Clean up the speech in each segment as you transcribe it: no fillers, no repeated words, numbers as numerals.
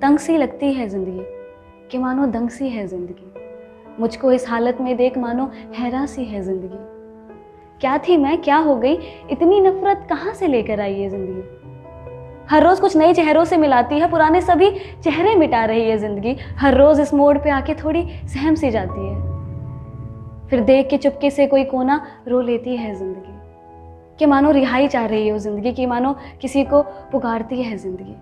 तंग सी लगती है जिंदगी कि मानो दंग सी है जिंदगी। मुझको इस हालत में देख मानो हैरान सी है जिंदगी। क्या थी मैं, क्या हो गई, इतनी नफरत कहाँ से लेकर आई है जिंदगी। हर रोज कुछ नए चेहरों से मिलाती है, पुराने सभी चेहरे मिटा रही है जिंदगी। हर रोज इस मोड़ पे आके थोड़ी सहम सी जाती है, फिर देख के चुपके से कोई कोना रो लेती है जिंदगी कि मानो रिहाई चाह रही है वो जिंदगी, कि मानो किसी को पुकारती है जिंदगी।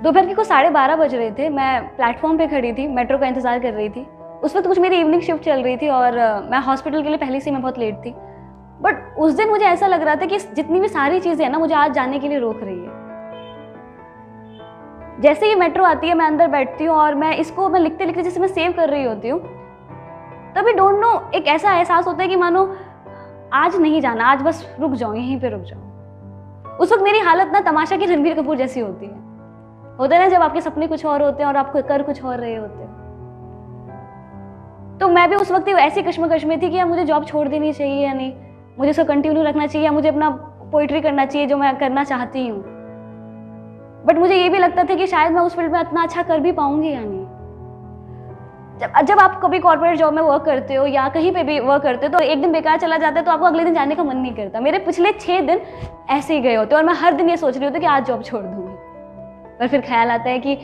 दोपहर के कुछ 12:30 बज रहे थे। मैं प्लेटफॉर्म पे खड़ी थी, मेट्रो का इंतजार कर रही थी। उस वक्त कुछ मेरी इवनिंग शिफ्ट चल रही थी और मैं हॉस्पिटल के लिए पहले से मैं बहुत लेट थी। बट उस दिन मुझे ऐसा लग रहा था कि जितनी भी सारी चीजें हैं ना, मुझे आज जाने के लिए रोक रही है। जैसे ही मेट्रो आती है, मैं अंदर बैठती हूँ और मैं लिखते लिखते जैसे मैं सेव कर रही होती हूँ, तभी डोंट नो एक ऐसा एहसास होता है कि मानो आज नहीं जाना, आज बस रुक जाओ, यहीं पे रुक जाओ। उस वक्त मेरी हालत ना तमाशा की रणबीर कपूर जैसी होती है। होता है ना, जब आपके सपने कुछ और होते हैं और आप कर कुछ और रहे होते हैं। तो मैं भी उस वक्त ऐसी कश्मकश में थी कि यार मुझे जॉब छोड़ देनी चाहिए या नहीं, मुझे उसको कंटिन्यू रखना चाहिए या मुझे अपना पोइट्री करना चाहिए जो मैं करना चाहती हूँ। बट मुझे ये भी लगता था कि शायद मैं उस फील्ड में इतना अच्छा कर भी पाऊंगी या नहीं। जब आप कभी कॉर्पोरेट जॉब में वर्क करते हो या कहीं पे भी वर्क करते हो तो एक दिन बेकार चला जाता है तो आपको अगले दिन जाने का मन नहीं करता। मेरे पिछले 6 दिन ऐसे ही गए होते और मैं हर दिन ये सोच रही होती कि आज जॉब छोड़ दूंगी। पर फिर ख्याल आता है कि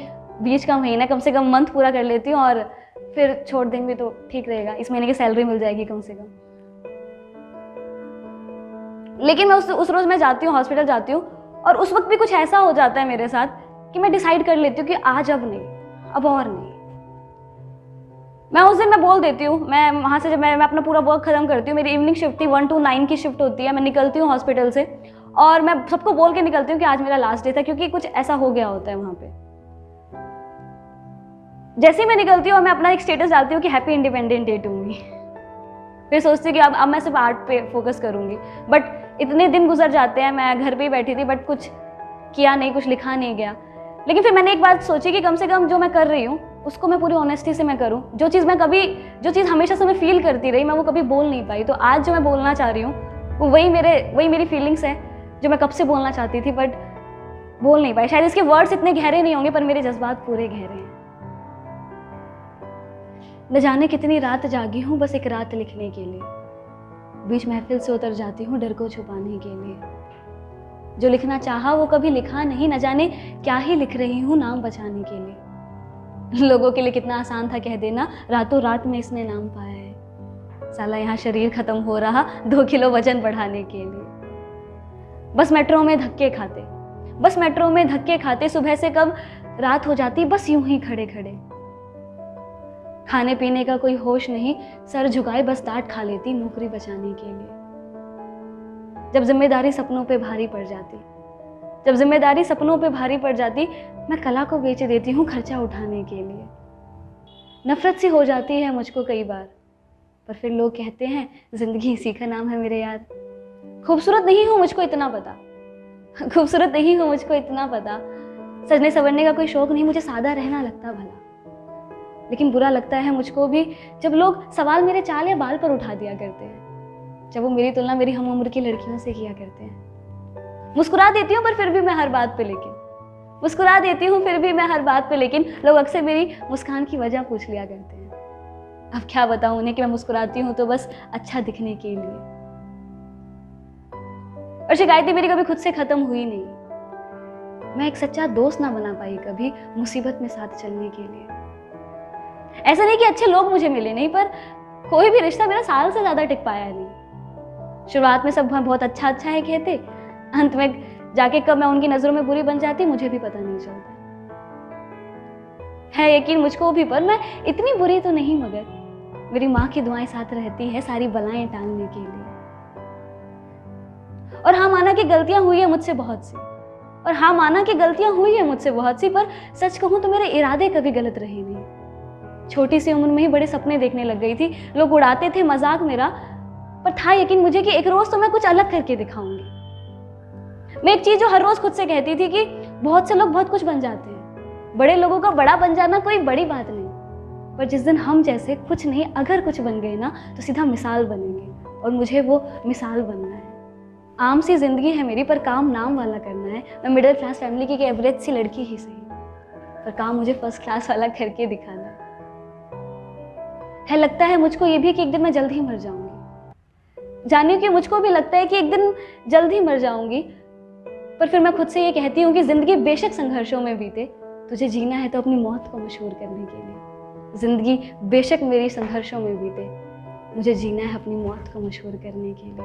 बीच का महीना कम से कम मंथ पूरा कर लेती हूँ और फिर छोड़ देंगे तो ठीक रहेगा, इस महीने की सैलरी मिल जाएगी कम से कम। लेकिन मैं उस रोज मैं जाती हूँ, हॉस्पिटल जाती हूँ और उस वक्त भी कुछ ऐसा हो जाता है मेरे साथ कि मैं डिसाइड कर लेती हूँ कि आज अब नहीं, अब और नहीं। मैं उस दिन मैं बोल देती हूँ, मैं वहाँ से जब मैं अपना पूरा वर्क खत्म करती हूँ, मेरी इवनिंग शिफ्ट थी, 1 to 9 की शिफ्ट होती है। मैं निकलती हूँ हॉस्पिटल से और मैं सबको बोल के निकलती हूँ कि आज मेरा लास्ट डे था, क्योंकि कुछ ऐसा हो गया होता है वहाँ पे। जैसे ही मैं निकलती हूँ और मैं अपना एक स्टेटस डालती हूँ कि happy independent day to me. फिर सोचती हूँ कि अब मैं सिर्फ आर्ट पे फोकस करूँगी। बट इतने दिन गुजर जाते हैं, मैं घर पे ही बैठी थी बट कुछ किया नहीं, कुछ लिखा नहीं गया। लेकिन फिर मैंने एक बात सोची कि कम से कम जो मैं कर रही हूँ उसको मैं पूरी ऑनेस्टी से मैं करूँ। जो चीज़ हमेशा से मैं फील करती रही, मैं वो कभी बोल नहीं पाई। तो आज जो मैं बोलना चाह रही हूँ वो वही मेरी फीलिंग्स है जो मैं कब से बोलना चाहती थी बट बोल नहीं पाई। शायद इसके वर्ड्स इतने गहरे नहीं होंगे पर मेरे जज्बात पूरे गहरे हैं। न जाने कितनी रात जागी हूँ बस एक रात लिखने के लिए, बीच महफिल से उतर जाती हूँ डर को छुपाने के लिए। जो लिखना चाहा वो कभी लिखा नहीं, न जाने क्या ही लिख रही हूँ नाम बचाने के लिए। लोगों के लिए कितना आसान था कह देना रातों रात में इसने नाम पाया है। साला यहाँ शरीर खत्म हो रहा 2 किलो वजन बढ़ाने के लिए। बस मेट्रो में धक्के खाते सुबह से कब रात हो जाती बस यूं ही खड़े खड़े। खाने पीने का कोई होश नहीं, सर झुकाए बस डांट खा लेती नौकरी बचाने के लिए। जब जिम्मेदारी सपनों पे भारी पड़ जाती मैं कला को बेच देती हूँ खर्चा उठाने के लिए। नफरत सी हो जाती है मुझको कई बार, पर फिर लोग कहते हैं जिंदगी इसी का नाम है मेरे यार। खूबसूरत नहीं हूँ मुझको इतना पता, सजने संवरने का कोई शौक नहीं, मुझे सादा रहना लगता भला। लेकिन बुरा लगता है मुझको भी जब लोग सवाल मेरे चाल या बाल पर उठा दिया करते हैं, जब वो मेरी तुलना मेरी हम उम्र की लड़कियों से किया करते हैं। मुस्कुरा देती हूँ फिर भी मैं हर बात पे लेकिन लोग अक्सर मेरी मुस्कान की वजह पूछ लिया करते हैं। अब क्या बताऊं उन्हें कि मैं मुस्कुराती हूँ तो बस अच्छा दिखने के लिए। और शिकायतें मेरी कभी खुद से खत्म हुई नहीं। मैं एक सच्चा दोस्त ना बना पाई कभी मुसीबत में साथ चलने के लिए। ऐसा नहीं कि अच्छे लोग मुझे मिले नहीं, पर कोई भी रिश्ता मेरा साल से ज्यादा टिक पाया नहीं। शुरुआत में सब बहुत अच्छा है कहते, अंत में जाके कब मैं उनकी नजरों में बुरी बन जाती मुझे भी पता नहीं चलता है। यकीन मुझको भी, पर मैं इतनी बुरी तो नहीं, मगर मेरी माँ की दुआएं साथ रहती है सारी बलाएं टालने के लिए। और हाँ माना कि गलतियां हुई है मुझसे बहुत सी, पर सच कहूं तो मेरे इरादे कभी गलत रहे नहीं। छोटी सी उम्र में ही बड़े सपने देखने लग गई थी, लोग उड़ाते थे मजाक मेरा, पर था यकीन मुझे कि एक रोज तो मैं कुछ अलग करके दिखाऊंगी। मैं एक चीज जो हर रोज खुद से कहती थी कि बहुत से लोग बहुत कुछ बन जाते हैं, बड़े लोगों का बड़ा बन जाना कोई बड़ी बात नहीं, पर जिस दिन हम जैसे कुछ नहीं अगर कुछ बन गए ना तो सीधा मिसाल बनेंगे, और मुझे वो मिसाल बनना है। आम सी जिंदगी है मेरी, पर काम नाम वाला करना है। मैं मिडिल क्लास फैमिली की एक एवरेज सी लड़की ही सही, पर काम मुझे फर्स्ट क्लास वाला करके दिखाना है। लगता है मुझको ये भी कि एक दिन मैं जल्द ही मर जाऊंगी। जानिए कि मुझको भी लगता है कि एक दिन जल्द ही मर जाऊंगी, पर फिर मैं खुद से ये कहती हूँ कि जिंदगी बेशक संघर्षों में बीते, तुझे जीना है तो अपनी मौत को मशहूर करने के लिए। जिंदगी बेशक मेरी संघर्षों में बीते, मुझे जीना है अपनी मौत को मशहूर करने के लिए।